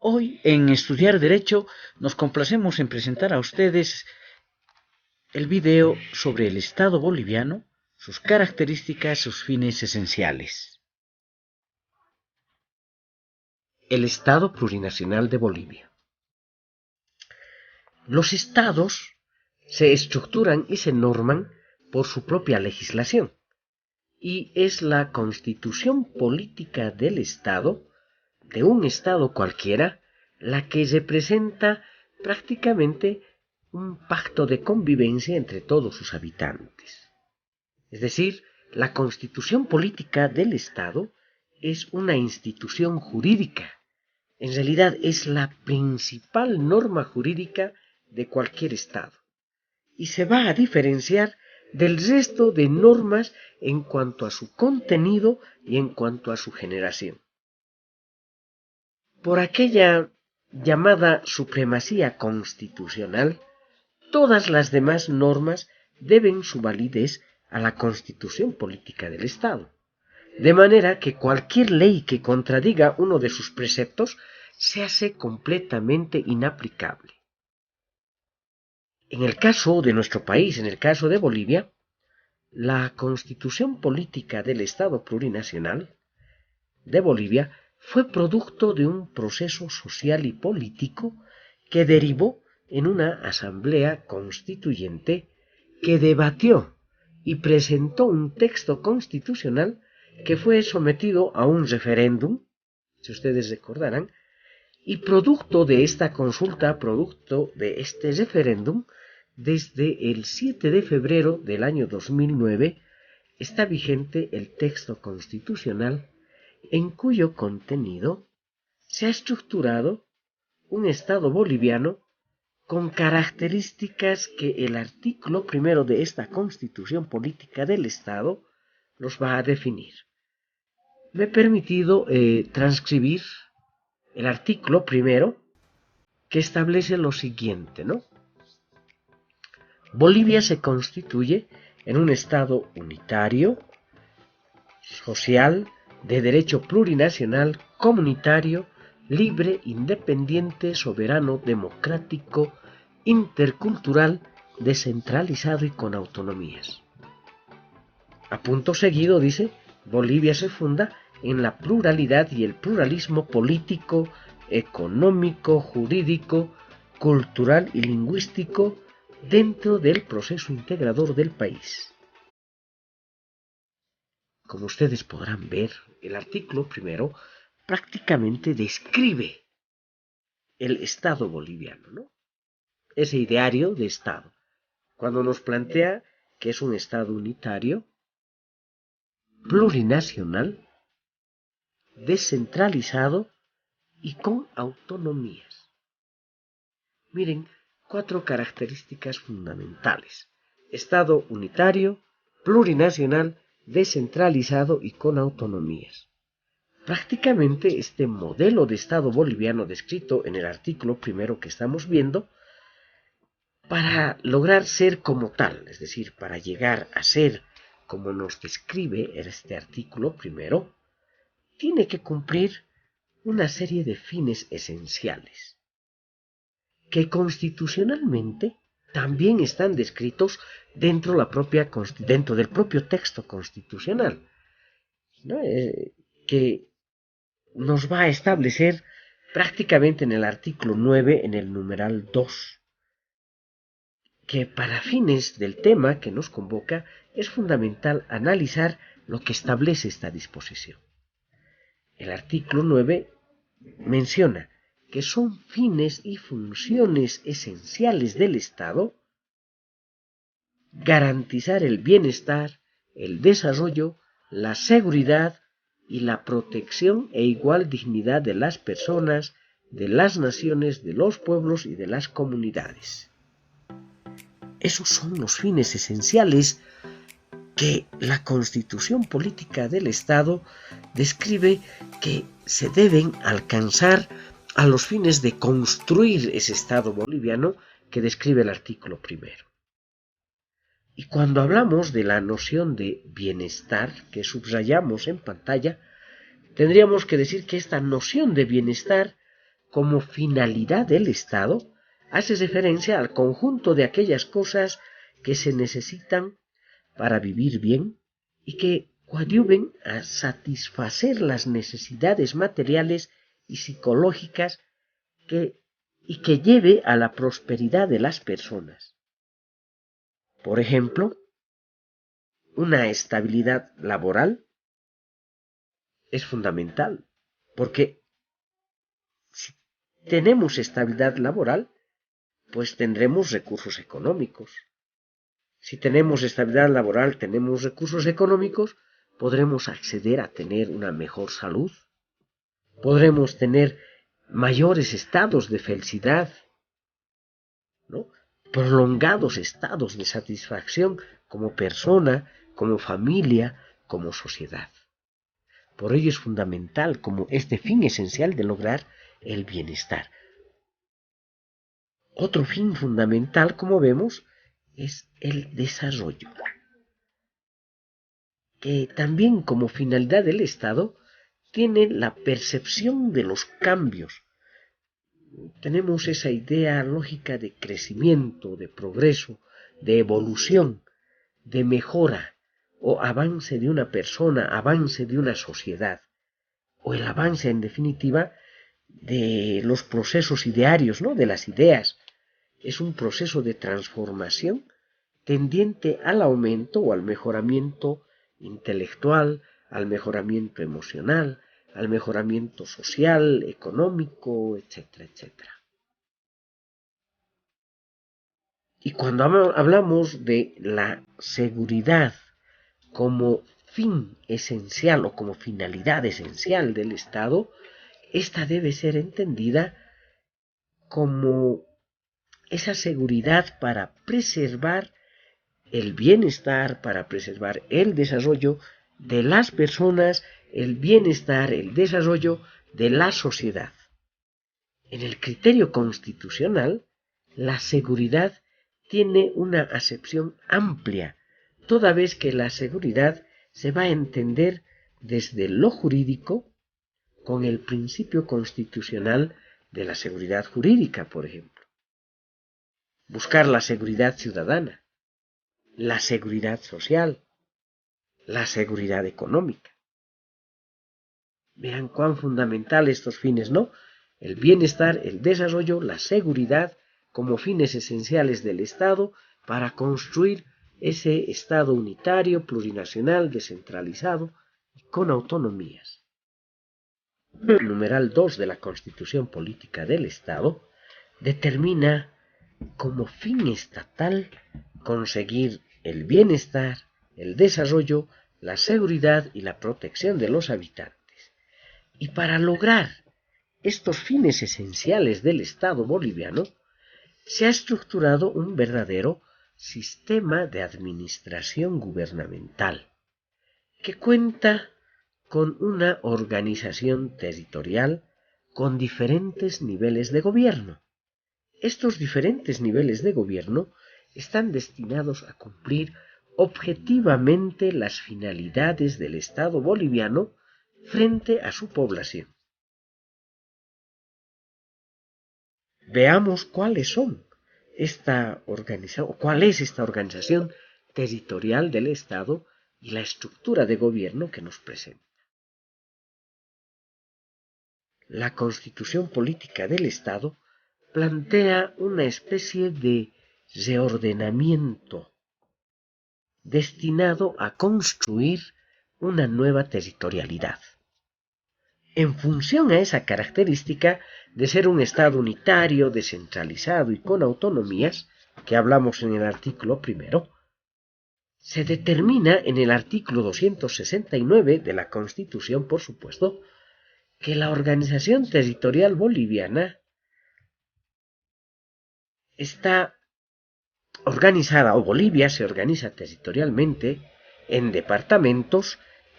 Hoy en Estudiar Derecho nos complacemos en presentar a ustedes el video sobre el Estado boliviano, sus características, sus fines esenciales. El Estado plurinacional de Bolivia. Los estados se estructuran y se norman por su propia legislación, y es la constitución política del Estado, de un Estado cualquiera, la que representa prácticamente un pacto de convivencia entre todos sus habitantes. Es decir, la constitución política del Estado es una institución jurídica. En realidad es la principal norma jurídica de cualquier Estado y se va a diferenciar del resto de normas en cuanto a su contenido y en cuanto a su generación. Por aquella llamada supremacía constitucional, todas las demás normas deben su validez a la constitución política del Estado, de manera que cualquier ley que contradiga uno de sus preceptos se hace completamente inaplicable. En el caso de nuestro país, en el caso de Bolivia, la constitución política del Estado plurinacional de Bolivia fue producto de un proceso social y político que derivó en una asamblea constituyente que debatió y presentó un texto constitucional que fue sometido a un referéndum, si ustedes recordarán, y producto de esta consulta, producto de este referéndum, desde el 7 de febrero del año 2009 está vigente el texto constitucional en cuyo contenido se ha estructurado un Estado boliviano con características que el artículo primero de esta Constitución Política del Estado los va a definir. Me he permitido transcribir el artículo primero que establece lo siguiente, ¿no? Bolivia se constituye en un Estado unitario, social, de derecho plurinacional, comunitario, libre, independiente, soberano, democrático, intercultural, descentralizado y con autonomías. A punto seguido dice, Bolivia se funda en la pluralidad y el pluralismo político, económico, jurídico, cultural y lingüístico dentro del proceso integrador del país. Como ustedes podrán ver, el artículo primero prácticamente describe el Estado boliviano, ¿no? Ese ideario de Estado, cuando nos plantea que es un Estado unitario, plurinacional, descentralizado y con autonomías. Miren, 4 características fundamentales: Estado unitario, plurinacional, descentralizado y con autonomías. Prácticamente este modelo de Estado boliviano descrito en el artículo primero que estamos viendo, para lograr ser como tal, es decir, para llegar a ser como nos describe este artículo primero, tiene que cumplir una serie de fines esenciales, que constitucionalmente también están descritos dentro del propio texto constitucional, ¿no? Que nos va a establecer prácticamente en el artículo 9, en el numeral 2, que para fines del tema que nos convoca es fundamental analizar lo que establece esta disposición. El artículo 9 menciona que son fines y funciones esenciales del Estado garantizar el bienestar, el desarrollo, la seguridad y la protección e igual dignidad de las personas, de las naciones, de los pueblos y de las comunidades. Esos son los fines esenciales que la Constitución Política del Estado describe que se deben alcanzar a los fines de construir ese Estado boliviano que describe el artículo primero. Y cuando hablamos de la noción de bienestar que subrayamos en pantalla, tendríamos que decir que esta noción de bienestar como finalidad del Estado hace referencia al conjunto de aquellas cosas que se necesitan para vivir bien y que coadyuven a satisfacer las necesidades materiales y psicológicas y que lleve a la prosperidad de las personas. Por ejemplo, una estabilidad laboral es fundamental, porque si tenemos estabilidad laboral, pues tendremos recursos económicos. Si tenemos estabilidad laboral, tenemos recursos económicos, podremos acceder a tener una mejor salud, podremos tener mayores estados de felicidad, ¿no? Prolongados estados de satisfacción como persona, como familia, como sociedad. Por ello es fundamental como este fin esencial de lograr el bienestar. Otro fin fundamental, como vemos, es el desarrollo, que también como finalidad del Estado tiene la percepción de los cambios. Tenemos esa idea lógica de crecimiento, de progreso, de evolución, de mejora o avance de una persona, avance de una sociedad, o el avance en definitiva de los procesos idearios, ¿no? De las ideas. Es un proceso de transformación tendiente al aumento o al mejoramiento intelectual, al mejoramiento emocional, al mejoramiento social, económico, etcétera, etcétera. Y cuando hablamos de la seguridad como fin esencial o como finalidad esencial del Estado, esta debe ser entendida como esa seguridad para preservar el bienestar, para preservar el desarrollo de las personas, el bienestar, el desarrollo de la sociedad. En el criterio constitucional, la seguridad tiene una acepción amplia, toda vez que la seguridad se va a entender desde lo jurídico con el principio constitucional de la seguridad jurídica, por ejemplo. Buscar la seguridad ciudadana, la seguridad social, la seguridad económica. Vean cuán fundamentales estos fines, ¿no? El bienestar, el desarrollo, la seguridad como fines esenciales del Estado para construir ese Estado unitario, plurinacional, descentralizado y con autonomías. El numeral 2 de la Constitución Política del Estado determina como fin estatal conseguir el bienestar, el desarrollo, la seguridad y la protección de los habitantes. Y para lograr estos fines esenciales del Estado boliviano, se ha estructurado un verdadero sistema de administración gubernamental que cuenta con una organización territorial con diferentes niveles de gobierno. Estos diferentes niveles de gobierno están destinados a cumplir objetivamente las finalidades del Estado boliviano frente a su población. Veamos cuáles son cuál es esta organización territorial del Estado y la estructura de gobierno que nos presenta. La Constitución Política del Estado plantea una especie de reordenamiento destinado a construir una nueva territorialidad. En función a esa característica de ser un Estado unitario, descentralizado y con autonomías, que hablamos en el artículo primero, se determina en el artículo 269 de la Constitución, por supuesto, que la organización territorial boliviana está organizada, o Bolivia se organiza territorialmente en departamentos,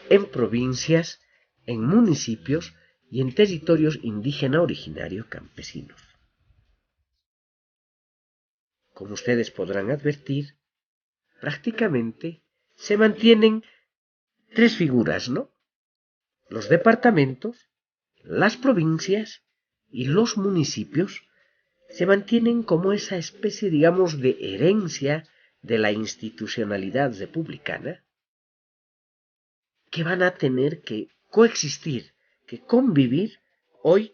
en provincias, en municipios y en territorios indígena originario campesinos. Como ustedes podrán advertir, prácticamente se mantienen tres figuras, ¿no? Los departamentos, las provincias y los municipios se mantienen como esa especie, digamos, de herencia de la institucionalidad republicana, que van a tener que coexistir, que convivir hoy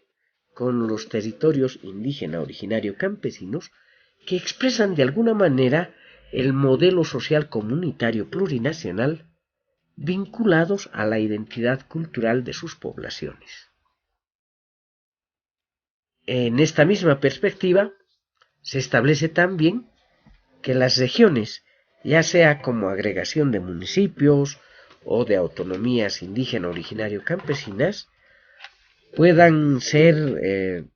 con los territorios indígena originario campesinos, que expresan de alguna manera el modelo social comunitario plurinacional vinculados a la identidad cultural de sus poblaciones. En esta misma perspectiva, se establece también que las regiones, ya sea como agregación de municipios o de autonomías indígena originario campesinas, puedan ser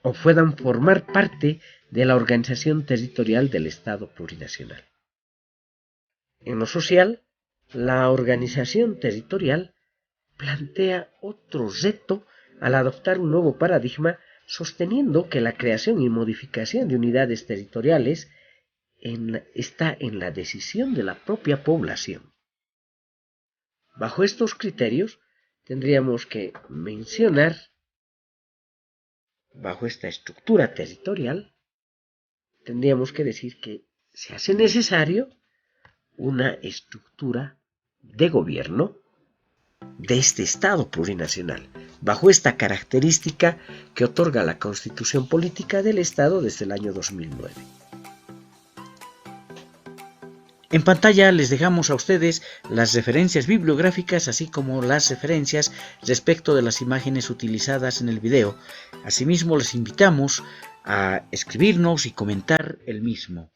o puedan formar parte de la organización territorial del Estado plurinacional. En lo social, la organización territorial plantea otro reto al adoptar un nuevo paradigma, sosteniendo que la creación y modificación de unidades territoriales está en la decisión de la propia población. Bajo estos criterios, tendríamos que mencionar, bajo esta estructura territorial, tendríamos que decir que se hace necesario una estructura de gobierno de este Estado plurinacional, bajo esta característica que otorga la Constitución Política del Estado desde el año 2009. En pantalla les dejamos a ustedes las referencias bibliográficas, así como las referencias respecto de las imágenes utilizadas en el video. Asimismo, les invitamos a escribirnos y comentar el mismo.